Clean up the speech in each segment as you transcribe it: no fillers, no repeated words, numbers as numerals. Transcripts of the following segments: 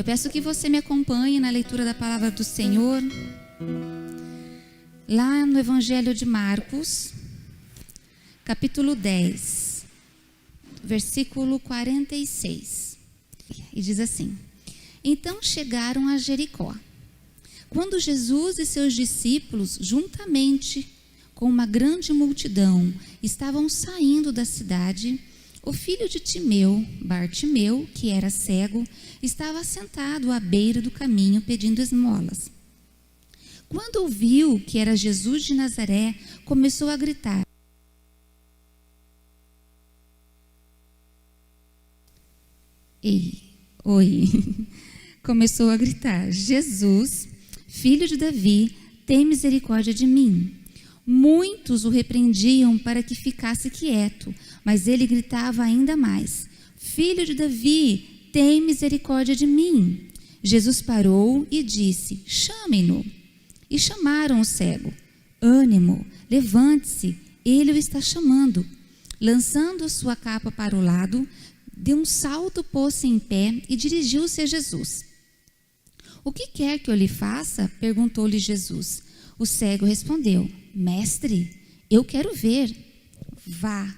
Eu peço que você me acompanhe na leitura da palavra do Senhor, lá no Evangelho de Marcos, capítulo 10, versículo 46. E diz assim: Então chegaram a Jericó. Quando Jesus e seus discípulos, juntamente com uma grande multidão, estavam saindo da cidade, o filho de Timeu, Bartimeu, que era cego, estava sentado à beira do caminho pedindo esmolas. Quando ouviu que era Jesus de Nazaré, começou a gritar: Começou a gritar: Jesus, filho de Davi, tem misericórdia de mim. Muitos o repreendiam para que ficasse quieto, mas ele gritava ainda mais: Filho de Davi, tem misericórdia de mim. Jesus parou e disse: Chamem-no. E chamaram o cego. Ânimo, levante-se, ele o está chamando. Lançando a sua capa para o lado, deu um salto, pôs-se em pé e dirigiu-se a Jesus. O que quer que eu lhe faça? Perguntou-lhe Jesus. O cego respondeu: Mestre, eu quero ver. Vá,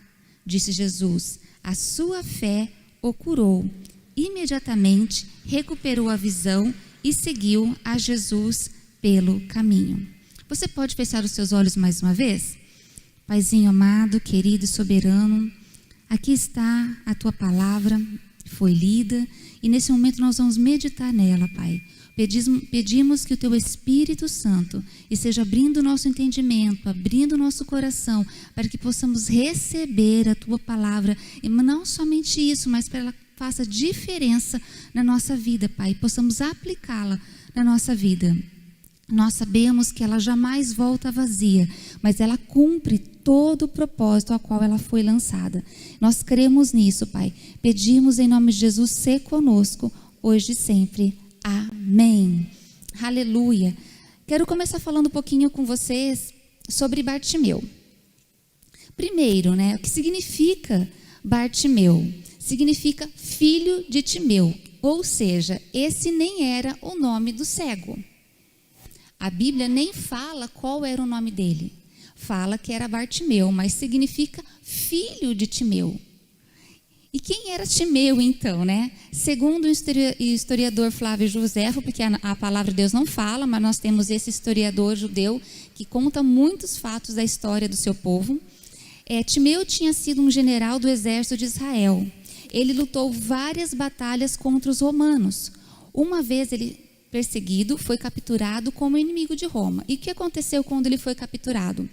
disse Jesus, a sua fé o curou. Imediatamente recuperou a visão e seguiu a Jesus pelo caminho. Você pode fechar os seus olhos mais uma vez? Paizinho amado, querido e soberano, aqui está a tua palavra, foi lida, e nesse momento nós vamos meditar nela, Pai. Pedimos que o teu Espírito Santo esteja abrindo o nosso entendimento, abrindo o nosso coração, para que possamos receber a tua palavra, e não somente isso, mas para que ela faça diferença na nossa vida, Pai, e possamos aplicá-la na nossa vida. Nós sabemos que ela jamais volta vazia, mas ela cumpre todo o propósito ao qual ela foi lançada. Nós cremos nisso, Pai. Pedimos em nome de Jesus, ser conosco, hoje e sempre. Amém. Aleluia. Quero começar falando um pouquinho com vocês sobre Bartimeu. Primeiro, o que significa Bartimeu? Significa filho de Timeu, ou seja, esse nem era o nome do cego. A Bíblia nem fala qual era o nome dele. Fala que era Bartimeu, mas significa filho de Timeu. E quem era Timeu, então, Segundo o historiador Flávio Josefo, porque a palavra de Deus não fala, mas nós temos esse historiador judeu que conta muitos fatos da história do seu povo. Timeu tinha sido um general do exército de Israel. Ele lutou várias batalhas contra os romanos. Uma vez ele, perseguido, foi capturado como inimigo de Roma. E o que aconteceu quando ele foi capturado?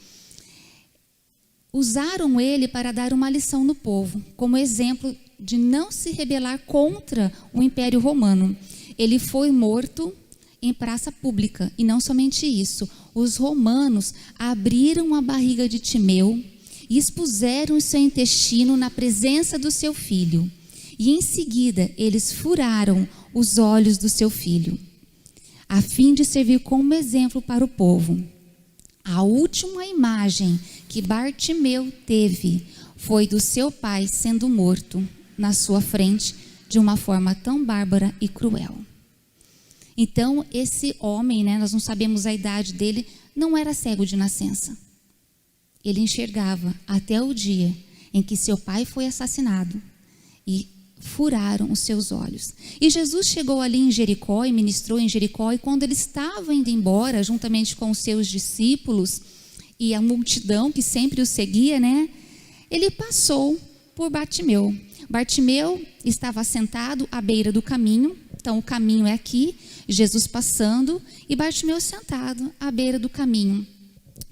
Usaram ele para dar uma lição no povo, como exemplo de não se rebelar contra o Império Romano. Ele foi morto em praça pública, e não somente isso. Os romanos abriram a barriga de Timeu e expuseram o seu intestino na presença do seu filho. E em seguida, eles furaram os olhos do seu filho, a fim de servir como exemplo para o povo. A última imagem que Bartimeu teve foi do seu pai sendo morto na sua frente de uma forma tão bárbara e cruel. Então, esse homem, nós não sabemos a idade dele, não era cego de nascença. Ele enxergava até o dia em que seu pai foi assassinado e furaram os seus olhos. E Jesus chegou ali em Jericó e ministrou em Jericó, e quando ele estava indo embora, juntamente com os seus discípulos e a multidão que sempre o seguia, ele passou por Bartimeu. Bartimeu estava sentado à beira do caminho, então o caminho é aqui, Jesus passando, e Bartimeu sentado à beira do caminho,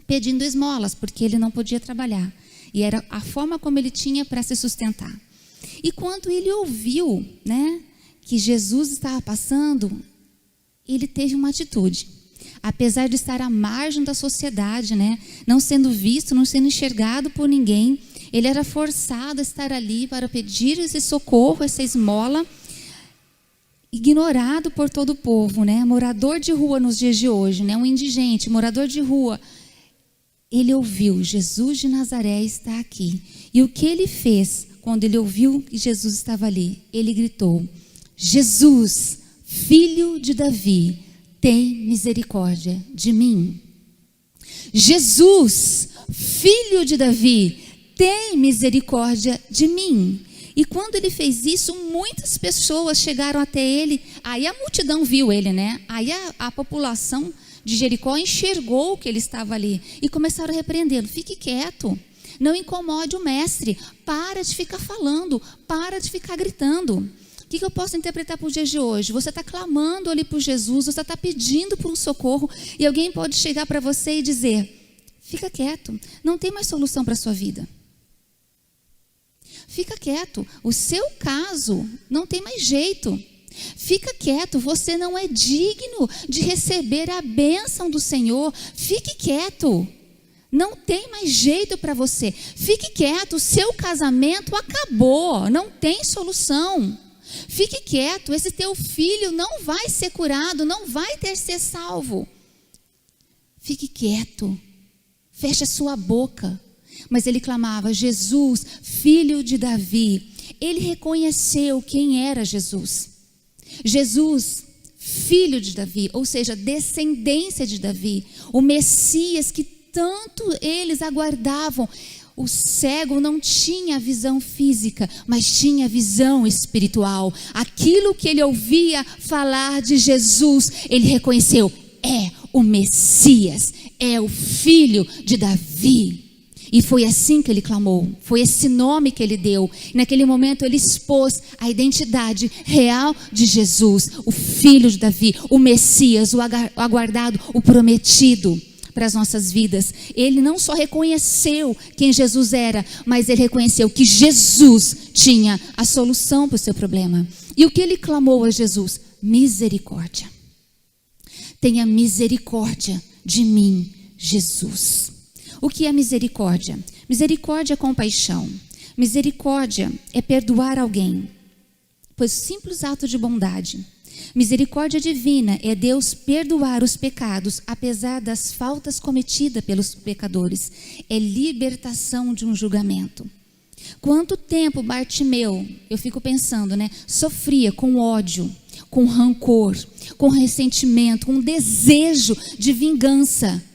pedindo esmolas, porque ele não podia trabalhar, e era a forma como ele tinha para se sustentar. E quando ele ouviu, que Jesus estava passando, ele teve uma atitude. Apesar de estar à margem da sociedade, não sendo visto, não sendo enxergado por ninguém, ele era forçado a estar ali para pedir esse socorro, essa esmola, ignorado por todo o povo, morador de rua nos dias de hoje, um indigente, morador de rua. Ele ouviu: Jesus de Nazaré está aqui. E o que ele fez quando ele ouviu que Jesus estava ali? Ele gritou: Jesus, filho de Davi, tem misericórdia de mim. Jesus, filho de Davi, tem misericórdia de mim. E quando ele fez isso, muitas pessoas chegaram até ele. Aí a multidão viu ele, né? Aí a população de Jericó enxergou que ele estava ali e começaram a repreendê-lo. Fique quieto, não incomode o mestre, para de ficar falando, para de ficar gritando. O que eu posso interpretar para os dias de hoje? Você está clamando ali por Jesus, você está pedindo por um socorro e alguém pode chegar para você e dizer: fica quieto, não tem mais solução para a sua vida. Fica quieto, o seu caso não tem mais jeito. Fica quieto, você não é digno de receber a bênção do Senhor. Fique quieto, não tem mais jeito para você. Fique quieto, o seu casamento acabou, não tem solução. Fique quieto, esse teu filho não vai ser curado, não vai ser salvo. Fique quieto, feche a sua boca. Mas ele clamava: Jesus, filho de Davi. Ele reconheceu quem era Jesus. Jesus, filho de Davi, ou seja, descendência de Davi, o Messias que tanto eles aguardavam. O cego não tinha visão física, mas tinha visão espiritual. Aquilo que ele ouvia falar de Jesus, ele reconheceu: é o Messias, é o filho de Davi. E foi assim que ele clamou, foi esse nome que ele deu. Naquele momento ele expôs a identidade real de Jesus, o filho de Davi, o Messias, o aguardado, o prometido para as nossas vidas. Ele não só reconheceu quem Jesus era, mas ele reconheceu que Jesus tinha a solução para o seu problema. E o que ele clamou a Jesus? Misericórdia. Tenha misericórdia de mim, Jesus. O que é misericórdia? Misericórdia é compaixão. Misericórdia é perdoar alguém, pois simples ato de bondade. Misericórdia divina é Deus perdoar os pecados, apesar das faltas cometidas pelos pecadores. É libertação de um julgamento. Quanto tempo Bartimeu, eu fico pensando, né, sofria com ódio, com rancor, com ressentimento, com desejo de vingança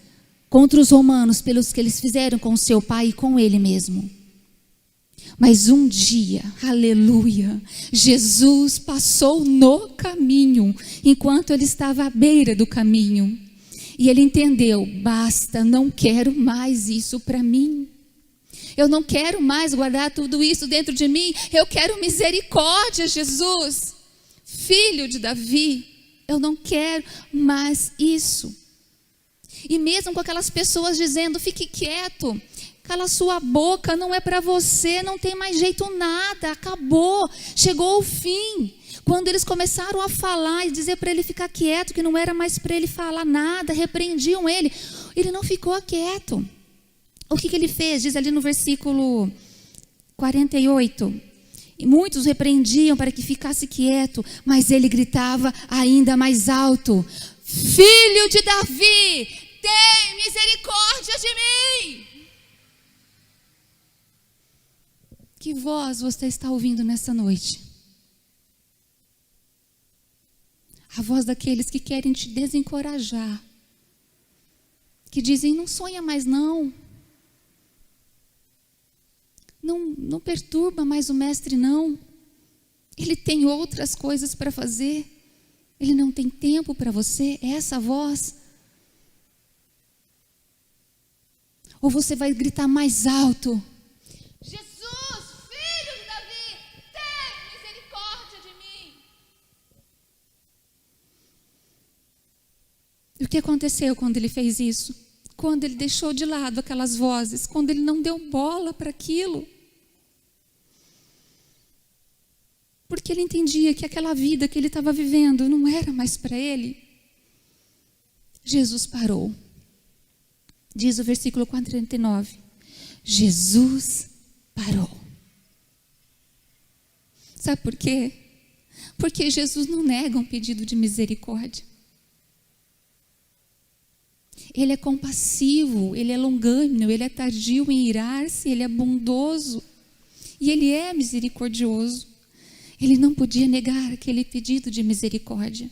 contra os romanos, pelos que eles fizeram com seu pai e com ele mesmo. Mas um dia, aleluia, Jesus passou no caminho, enquanto ele estava à beira do caminho. E ele entendeu: basta, não quero mais isso para mim. Eu não quero mais guardar tudo isso dentro de mim. Eu quero misericórdia, Jesus, filho de Davi. Eu não quero mais isso. E mesmo com aquelas pessoas dizendo: fique quieto, cala sua boca, não é para você, não tem mais jeito nada, acabou, chegou o fim. Quando eles começaram a falar e dizer para ele ficar quieto, que não era mais para ele falar nada, repreendiam ele, ele não ficou quieto. O que ele fez? Diz ali no versículo 48. E muitos repreendiam para que ficasse quieto, mas ele gritava ainda mais alto: filho de Davi, tem misericórdia de mim. Que voz você está ouvindo nessa noite? A voz daqueles que querem te desencorajar, que dizem: não sonha mais não. Não perturba mais o mestre não. Ele tem outras coisas para fazer. Ele não tem tempo para você. É essa voz? Ou você vai gritar mais alto: Jesus, filho de Davi, tem misericórdia de mim. E o que aconteceu quando ele fez isso? Quando ele deixou de lado aquelas vozes, quando ele não deu bola para aquilo. Porque ele entendia que aquela vida que ele estava vivendo não era mais para ele. Jesus parou. Diz o versículo 49. Jesus parou. Sabe por quê? Porque Jesus não nega um pedido de misericórdia. Ele é compassivo, ele é longânimo, ele é tardio em irar-se, ele é bondoso e ele é misericordioso. Ele não podia negar aquele pedido de misericórdia.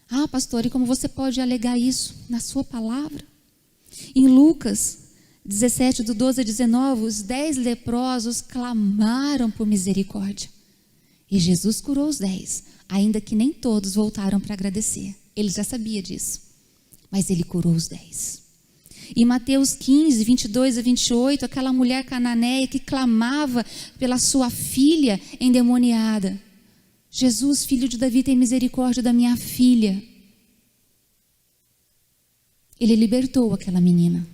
Ah, pastor, e como você pode alegar isso na sua palavra? Em Lucas 17, do 12 a 19, os 10 leprosos clamaram por misericórdia. E Jesus curou os 10, ainda que nem todos voltaram para agradecer. Ele já sabia disso, mas ele curou os 10. Em Mateus 15, 22 a 28, aquela mulher cananeia que clamava pela sua filha endemoniada. Jesus, filho de Davi, tem misericórdia da minha filha. Ele libertou aquela menina.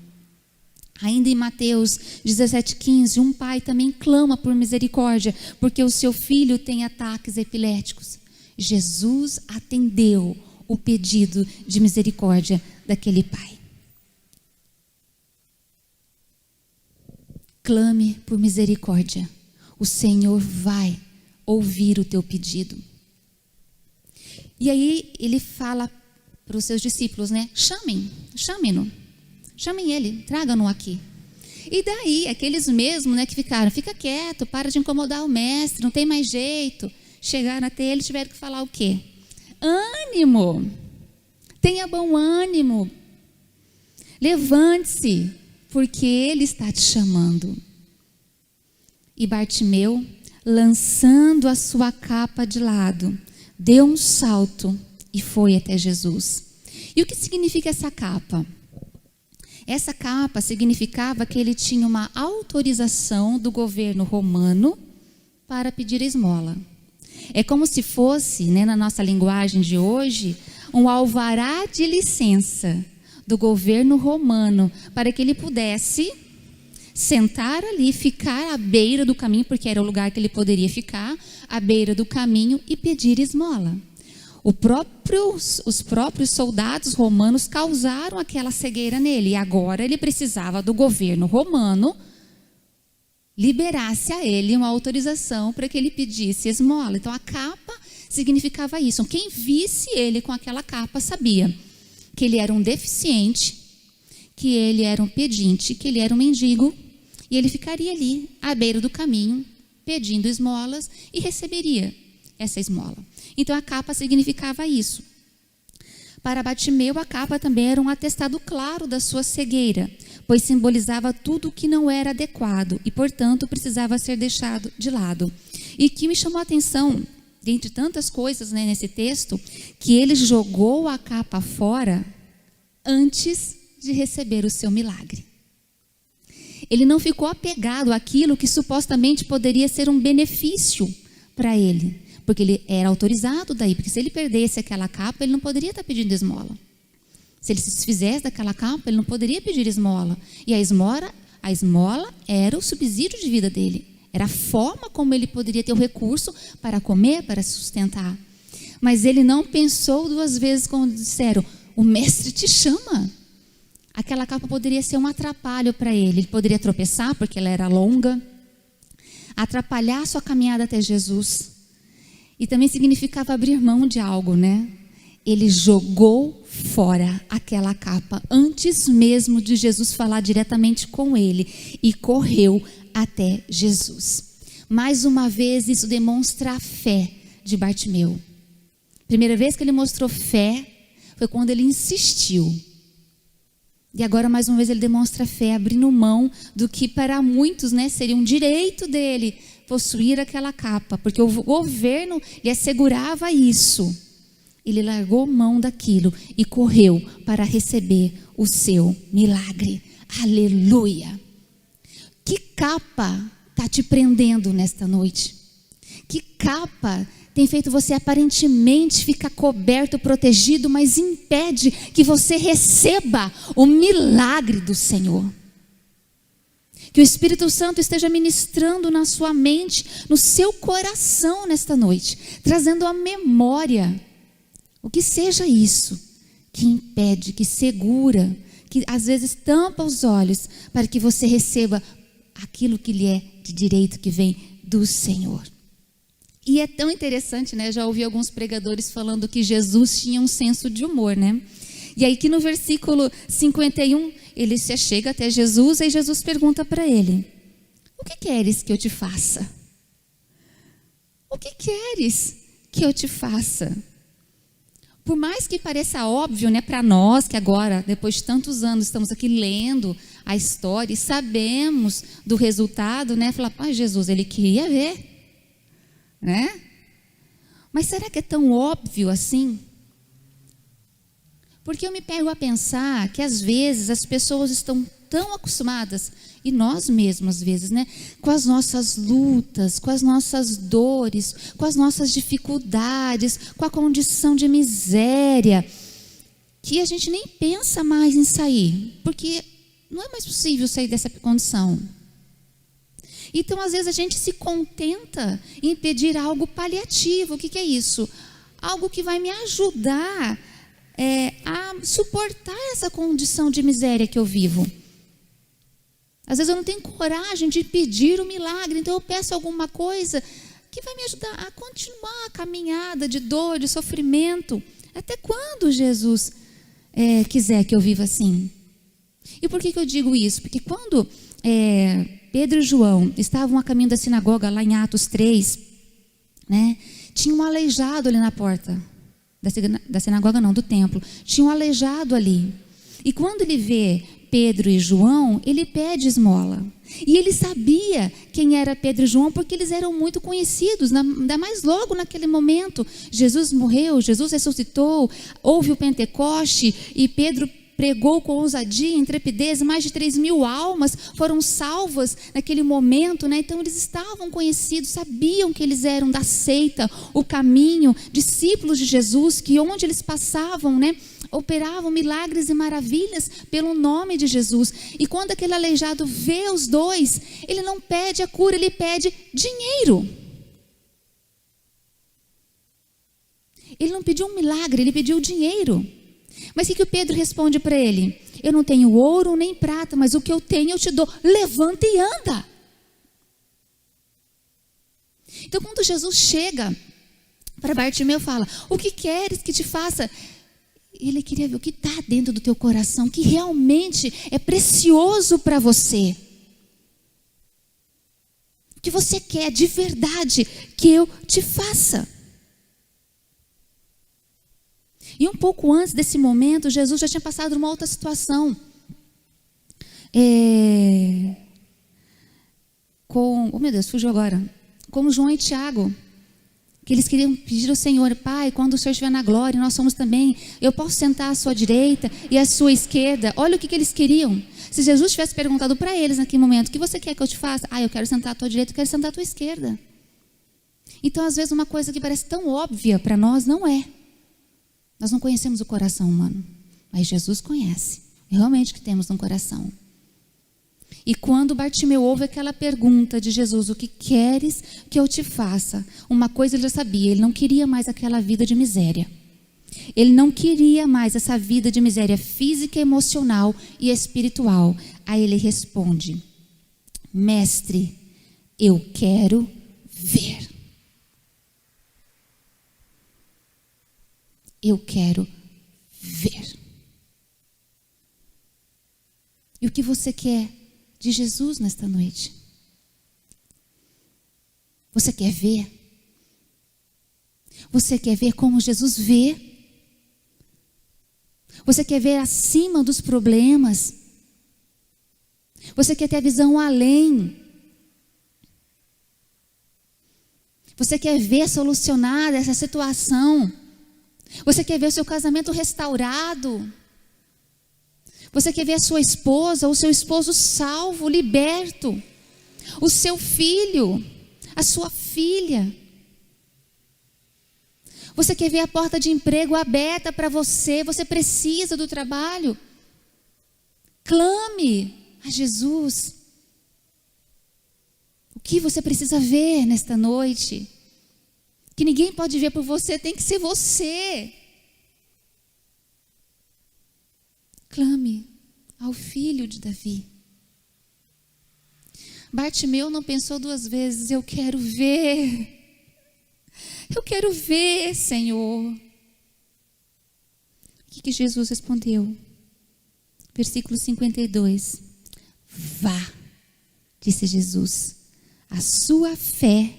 Ainda em Mateus 17,15, um pai também clama por misericórdia, porque o seu filho tem ataques epiléticos. Jesus atendeu o pedido de misericórdia daquele pai. Clame por misericórdia. O Senhor vai ouvir o teu pedido. E aí ele fala para os seus discípulos, né? Chamem-no. Chamem ele, tragam-no aqui. E daí, aqueles mesmos, né, que ficaram, fica quieto, para de incomodar o mestre, não tem mais jeito. Chegaram até ele e tiveram que falar o quê? Ânimo, tenha bom ânimo, levante-se, porque ele está te chamando. E Bartimeu, lançando a sua capa de lado, deu um salto e foi até Jesus. E o que significa essa capa? Essa capa significava que ele tinha uma autorização do governo romano para pedir esmola. É como se fosse, né, na nossa linguagem de hoje, um alvará de licença do governo romano para que ele pudesse sentar ali, ficar à beira do caminho, porque era o lugar que ele poderia ficar, à beira do caminho e pedir esmola. Os próprios soldados romanos causaram aquela cegueira nele, e agora ele precisava do governo romano liberasse a ele uma autorização para que ele pedisse esmola. Então a capa significava isso. Quem visse ele com aquela capa sabia que ele era um deficiente, que ele era um pedinte, que ele era um mendigo, e ele ficaria ali à beira do caminho pedindo esmolas e receberia essa esmola. Então a capa significava isso. Para Bartimeu, a capa também era um atestado claro da sua cegueira, pois simbolizava tudo o que não era adequado e, portanto, precisava ser deixado de lado. E que me chamou a atenção, dentre tantas coisas, né, nesse texto, que ele jogou a capa fora antes de receber o seu milagre. Ele não ficou apegado àquilo que supostamente poderia ser um benefício para ele, porque ele era autorizado daí, porque se ele perdesse aquela capa, ele não poderia estar pedindo esmola. Se ele se desfizesse daquela capa, ele não poderia pedir esmola. E a esmola era o subsídio de vida dele. Era a forma como ele poderia ter o recurso para comer, para sustentar. Mas ele não pensou duas vezes quando disseram, o mestre te chama. Aquela capa poderia ser um atrapalho para ele. Ele poderia tropeçar, porque ela era longa, atrapalhar a sua caminhada até Jesus. E também significava abrir mão de algo, né? Ele jogou fora aquela capa antes mesmo de Jesus falar diretamente com ele e correu até Jesus. Mais uma vez, isso demonstra a fé de Bartimeu. Primeira vez que ele mostrou fé foi quando ele insistiu. E agora, mais uma vez, ele demonstra fé, abrindo mão do que para muitos, né, seria um direito dele possuir aquela capa, porque o governo lhe assegurava isso. Ele largou mão daquilo e correu para receber o seu milagre. Aleluia! Que capa está te prendendo nesta noite? Que capa tem feito você aparentemente ficar coberto, protegido, mas impede que você receba o milagre do Senhor? Que o Espírito Santo esteja ministrando na sua mente, no seu coração nesta noite, trazendo à memória o que seja isso que impede, que segura, que às vezes tampa os olhos para que você receba aquilo que lhe é de direito que vem do Senhor. E é tão interessante, né? Já ouvi alguns pregadores falando que Jesus tinha um senso de humor, né? E aí que no versículo 51, ele se chega até Jesus e Jesus pergunta para ele, o que queres que eu te faça? O que queres que eu te faça? Por mais que pareça óbvio, né, para nós que agora, depois de tantos anos, estamos aqui lendo a história e sabemos do resultado, né? Falar, pai, Jesus, ele queria ver, né? Mas será que é tão óbvio assim? Porque eu me pego a pensar que às vezes as pessoas estão tão acostumadas, e nós mesmos às vezes, né, com as nossas lutas, com as nossas dores, com as nossas dificuldades, com a condição de miséria, que a gente nem pensa mais em sair, porque não é mais possível sair dessa condição. Então, às vezes, a gente se contenta em pedir algo paliativo. O que é isso? Algo que vai me ajudar a suportar essa condição de miséria que eu vivo. Às vezes eu não tenho coragem de pedir o milagre, então eu peço alguma coisa que vai me ajudar a continuar a caminhada de dor, de sofrimento. Até quando Jesus quiser que eu viva assim? E por que eu digo isso? Porque quando Pedro e João estavam a caminho da sinagoga, lá em Atos 3, né, tinha um aleijado ali na porta da sinagoga, não, do templo. Tinha um aleijado ali. E quando ele vê Pedro e João, ele pede esmola. E ele sabia quem era Pedro e João, porque eles eram muito conhecidos, ainda mais logo naquele momento. Jesus morreu, Jesus ressuscitou, houve o Pentecoste, e Pedro pregou com ousadia e intrepidez, mais de 3.000 almas foram salvas naquele momento, né? Então eles estavam conhecidos, sabiam que eles eram da seita, o caminho, discípulos de Jesus, que onde eles passavam, né, operavam milagres e maravilhas pelo nome de Jesus. E quando aquele aleijado vê os dois, ele não pede a cura, ele pede dinheiro. Ele não pediu um milagre, ele pediu dinheiro. Mas o que o Pedro responde para ele? Eu não tenho ouro nem prata, mas o que eu tenho eu te dou. Levanta e anda. Então, quando Jesus chega para Bartimeu, fala, o que queres que te faça? Ele queria ver o que está dentro do teu coração, que realmente é precioso para você. O que você quer de verdade que eu te faça. E um pouco antes desse momento, Jesus já tinha passado uma outra situação. Oh meu Deus, fugiu agora. Com João e Tiago. Que eles queriam pedir ao Senhor, Pai, quando o Senhor estiver na glória, nós somos também, eu posso sentar à sua direita e à sua esquerda. Olha o que eles queriam. Se Jesus tivesse perguntado para eles naquele momento, o que você quer que eu te faça? Eu quero sentar à tua direita, eu quero sentar à tua esquerda. Então, às vezes, uma coisa que parece tão óbvia para nós, não é. Nós não conhecemos o coração humano, mas Jesus conhece, realmente o que temos no coração. E quando Bartimeu ouve aquela pergunta de Jesus, o que queres que eu te faça? Uma coisa ele já sabia, ele não queria mais aquela vida de miséria. Ele não queria mais essa vida de miséria física, emocional e espiritual. Aí ele responde, Mestre, eu quero ver. Eu quero ver. E o que você quer de Jesus nesta noite? Você quer ver? Você quer ver como Jesus vê? Você quer ver acima dos problemas? Você quer ter a visão além? Você quer ver solucionada essa situação? Você quer ver o seu casamento restaurado? Você quer ver a sua esposa ou o seu esposo salvo, liberto? O seu filho, a sua filha? Você quer ver a porta de emprego aberta para você? Você precisa do trabalho? Clame a Jesus. O que você precisa ver nesta noite? Que ninguém pode ver por você, tem que ser você. Clame ao filho de Davi. Bartimeu não pensou duas vezes, eu quero ver. Eu quero ver, Senhor. O que Jesus respondeu? Versículo 52. Vá, disse Jesus, a sua fé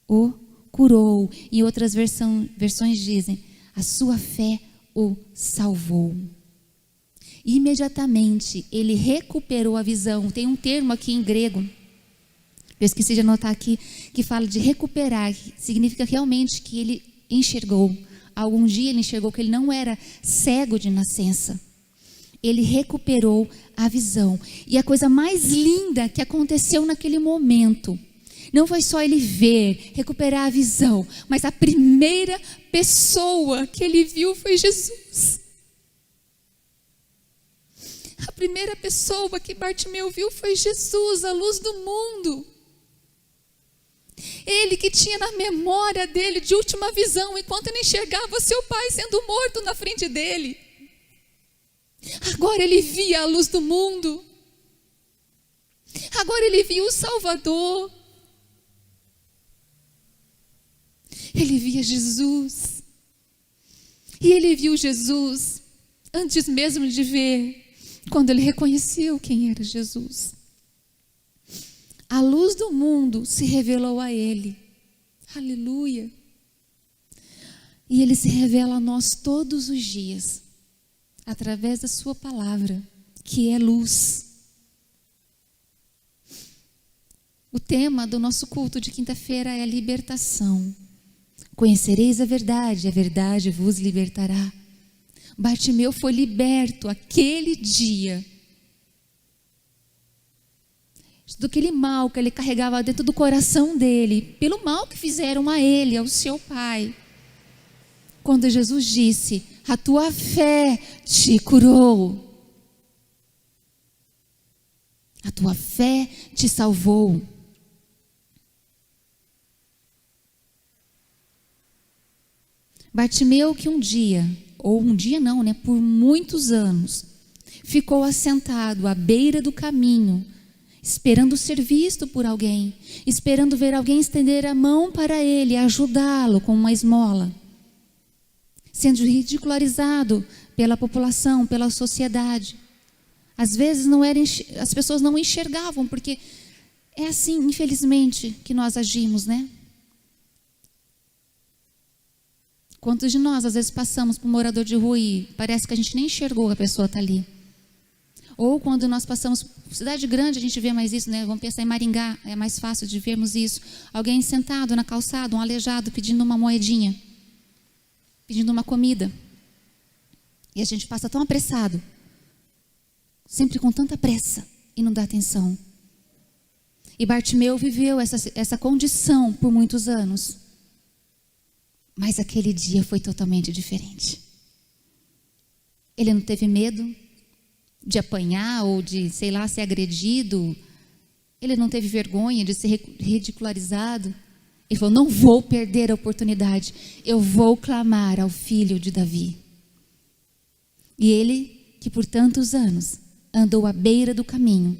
o curou. Em outras versões dizem, a sua fé o salvou. Imediatamente ele recuperou a visão. Tem um termo aqui em grego, eu esqueci de anotar aqui, que fala de recuperar, significa realmente que ele enxergou. Algum dia ele enxergou que ele não era cego de nascença. Ele recuperou a visão. E a coisa mais linda que aconteceu naquele momento, não foi só ele ver, recuperar a visão, mas a primeira pessoa que ele viu foi Jesus. A primeira pessoa que Bartimeu viu foi Jesus, a luz do mundo. Ele que tinha na memória dele de última visão, enquanto ele enxergava seu pai sendo morto na frente dele. Agora ele via a luz do mundo. Agora ele via o Salvador. Ele via Jesus. E ele viu Jesus antes mesmo de ver, quando ele reconheceu quem era Jesus. A luz do mundo se revelou a ele. Aleluia. E ele se revela a nós todos os dias, através da sua palavra, que é luz. O tema do nosso culto de quinta-feira é a libertação. Conhecereis a verdade vos libertará. Bartimeu foi liberto aquele dia do aquele mal que ele carregava dentro do coração dele, pelo mal que fizeram a ele, ao seu pai. Quando Jesus disse: a tua fé te curou, a tua fé te salvou. Bartimeu, que um dia, ou um dia não, né, por muitos anos, ficou assentado à beira do caminho, esperando ser visto por alguém, esperando ver alguém estender a mão para ele, ajudá-lo com uma esmola, sendo ridicularizado pela população, pela sociedade. Às vezes as pessoas não enxergavam, porque é assim, infelizmente, que nós agimos, né? Quantos de nós, às vezes, passamos por um morador de rua e parece que a gente nem enxergou que a pessoa está ali? Ou quando nós passamos, cidade grande a gente vê mais isso, né? Vamos pensar em Maringá, é mais fácil de vermos isso. Alguém sentado na calçada, um aleijado, pedindo uma moedinha, pedindo uma comida. E a gente passa tão apressado, sempre com tanta pressa, e não dá atenção. E Bartimeu viveu essa condição por muitos anos. Mas aquele dia foi totalmente diferente. Ele não teve medo de apanhar ou de, sei lá, ser agredido. Ele não teve vergonha de ser ridicularizado. Ele falou: não vou perder a oportunidade. Eu vou clamar ao filho de Davi. E ele, que por tantos anos andou à beira do caminho,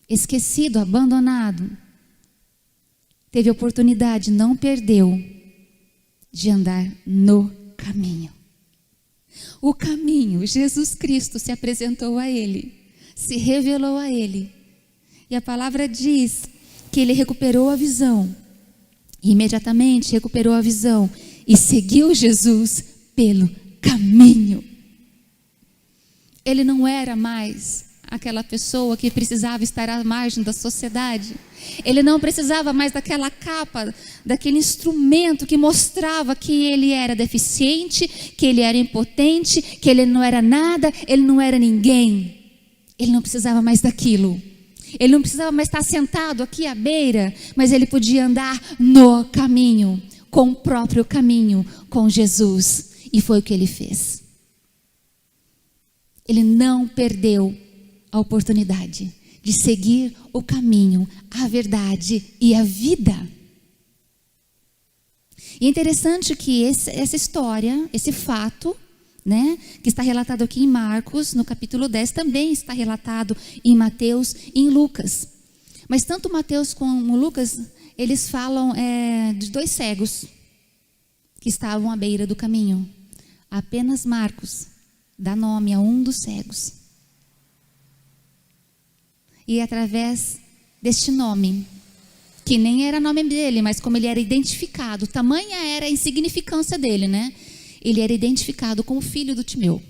esquecido, abandonado, teve a oportunidade, não perdeu, de andar no caminho. O caminho, Jesus Cristo se apresentou a ele, se revelou a ele. E a palavra diz que ele recuperou a visão. Imediatamente recuperou a visão e seguiu Jesus pelo caminho. Ele não era mais aquela pessoa que precisava estar à margem da sociedade. Ele não precisava mais daquela capa, daquele instrumento que mostrava que ele era deficiente, que ele era impotente, que ele não era nada, ele não era ninguém. Ele não precisava mais daquilo. Ele não precisava mais estar sentado aqui à beira, mas ele podia andar no caminho, com o próprio caminho, com Jesus. E foi o que ele fez. Ele não perdeu a oportunidade de seguir o caminho, a verdade e a vida. E é interessante que essa história, esse fato, né, que está relatado aqui em Marcos, no capítulo 10, também está relatado em Mateus e em Lucas. Mas tanto Mateus como Lucas, eles falam de dois cegos que estavam à beira do caminho. Apenas Marcos dá nome a um dos cegos. E através deste nome, que nem era nome dele, mas como ele era identificado, tamanha era a insignificância dele, né? ele era identificado como filho do Timeu.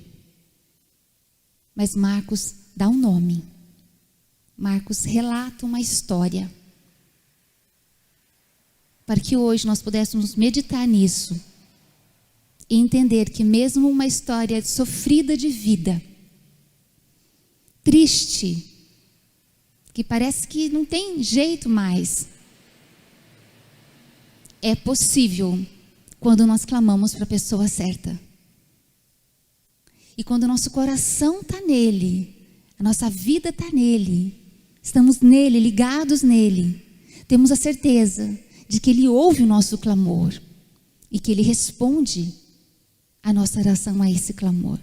Mas Marcos dá um nome. Marcos relata uma história. Para que hoje nós pudéssemos meditar nisso e entender que mesmo uma história sofrida de vida, triste, que parece que não tem jeito mais, é possível quando nós clamamos para a pessoa certa. E quando o nosso coração está nele, a nossa vida está nele, estamos nele, ligados nele, temos a certeza de que ele ouve o nosso clamor e que ele responde a nossa oração a esse clamor.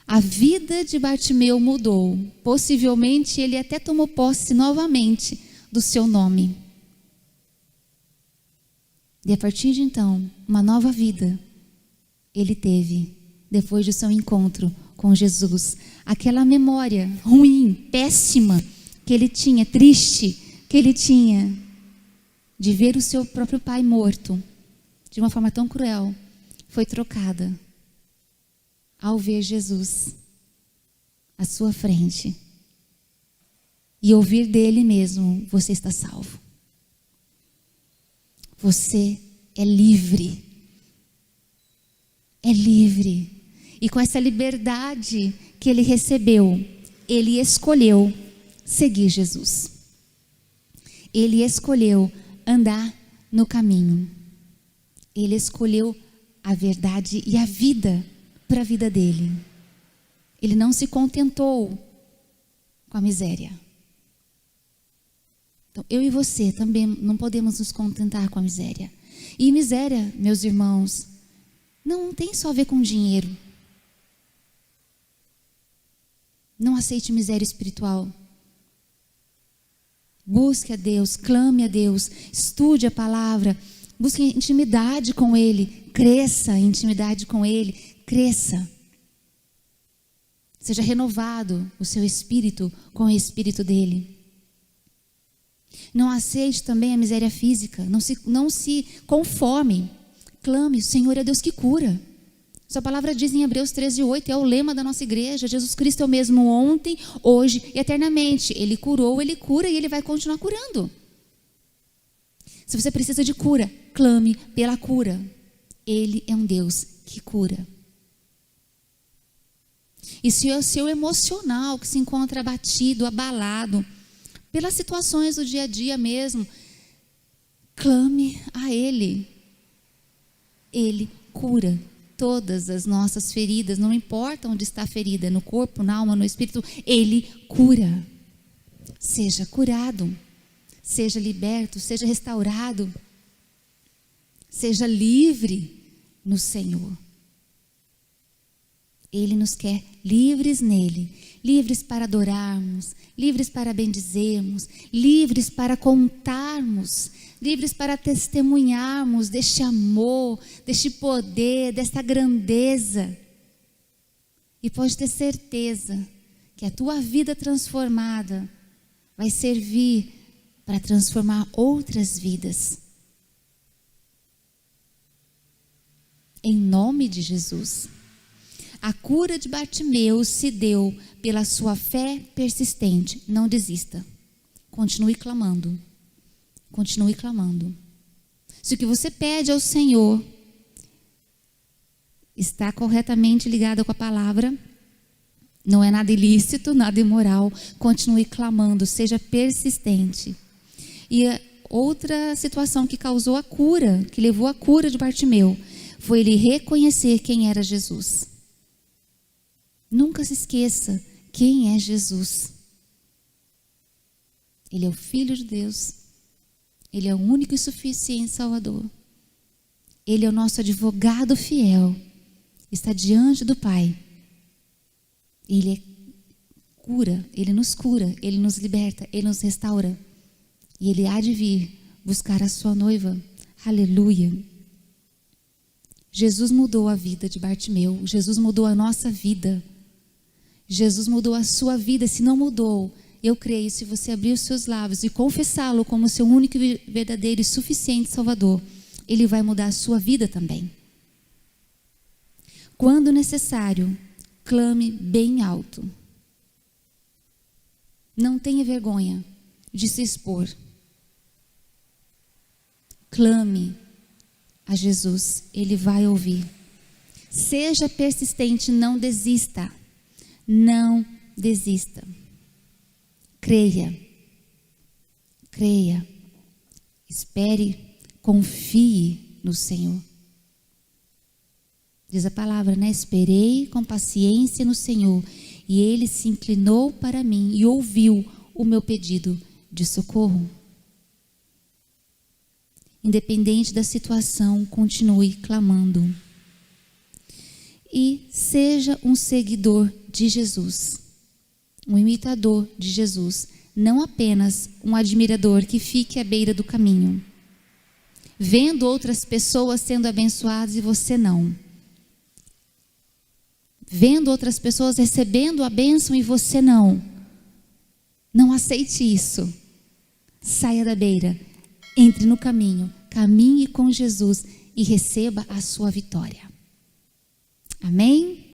A vida de Bartimeu mudou. Possivelmente ele até tomou posse novamente do seu nome. E a partir de então, uma nova vida ele teve depois do seu encontro com Jesus. Aquela memória ruim, péssima que ele tinha, triste, que ele tinha de ver o seu próprio pai morto de uma forma tão cruel, foi trocada ao ver Jesus à sua frente e ouvir dele mesmo: você está salvo. Você é livre. É livre. E com essa liberdade que ele recebeu, ele escolheu seguir Jesus. Ele escolheu andar no caminho. Ele escolheu a verdade e a vida para a vida dele. Ele não se contentou com a miséria. Então, eu e você também não podemos nos contentar com a miséria. E miséria, meus irmãos, não tem só a ver com dinheiro. Não aceite miséria espiritual. Busque a Deus, clame a Deus, estude a palavra, busque intimidade com Ele, cresça em intimidade com Ele, cresça. Seja renovado o seu espírito com o espírito dele. Não aceite também a miséria física, não se conforme. Clame, o Senhor é Deus que cura. Sua palavra diz em Hebreus 13:8, é o lema da nossa igreja: Jesus Cristo é o mesmo ontem, hoje e eternamente. Ele curou, Ele cura e Ele vai continuar curando. Se você precisa de cura, clame pela cura. Ele é um Deus que cura. E se é o seu emocional que se encontra abatido, abalado, pelas situações do dia a dia mesmo, clame a Ele. Ele cura todas as nossas feridas, não importa onde está a ferida, no corpo, na alma, no espírito, Ele cura. Seja curado, seja liberto, seja restaurado, seja livre no Senhor. Ele nos quer livres nele, livres para adorarmos, livres para bendizermos, livres para contarmos, livres para testemunharmos deste amor, deste poder, desta grandeza. E pode ter certeza que a tua vida transformada vai servir para transformar outras vidas. Em nome de Jesus. A cura de Bartimeu se deu pela sua fé persistente. Não desista. Continue clamando. Continue clamando. Se o que você pede ao Senhor está corretamente ligado com a palavra, não é nada ilícito, nada imoral, continue clamando, seja persistente. E a outra situação que causou a cura, que levou à cura de Bartimeu, foi ele reconhecer quem era Jesus. Nunca se esqueça quem é Jesus. Ele é o Filho de Deus. Ele é o único e suficiente Salvador. Ele é o nosso advogado fiel. Está diante do Pai. Ele cura, Ele nos liberta, Ele nos restaura. E Ele há de vir buscar a sua noiva. Aleluia. Jesus mudou a vida de Bartimeu. Jesus mudou a nossa vida. Jesus mudou a sua vida. Se não mudou, eu creio, se você abrir os seus lábios e confessá-lo como seu único, verdadeiro e suficiente Salvador, Ele vai mudar a sua vida também. Quando necessário, clame bem alto. Não tenha vergonha de se expor. Clame a Jesus, Ele vai ouvir. Seja persistente, não desista. Não desista. Creia. Creia. Espere, confie no Senhor. Diz a palavra, né? Esperei com paciência no Senhor, e Ele se inclinou para mim e ouviu o meu pedido de socorro. Independente da situação, continue clamando. E seja um seguidor de Jesus, um imitador de Jesus, não apenas um admirador que fique à beira do caminho, vendo outras pessoas sendo abençoadas e você não. Vendo outras pessoas recebendo a bênção e você não. Não aceite isso. Saia da beira, entre no caminho, caminhe com Jesus e receba a sua vitória. Amém?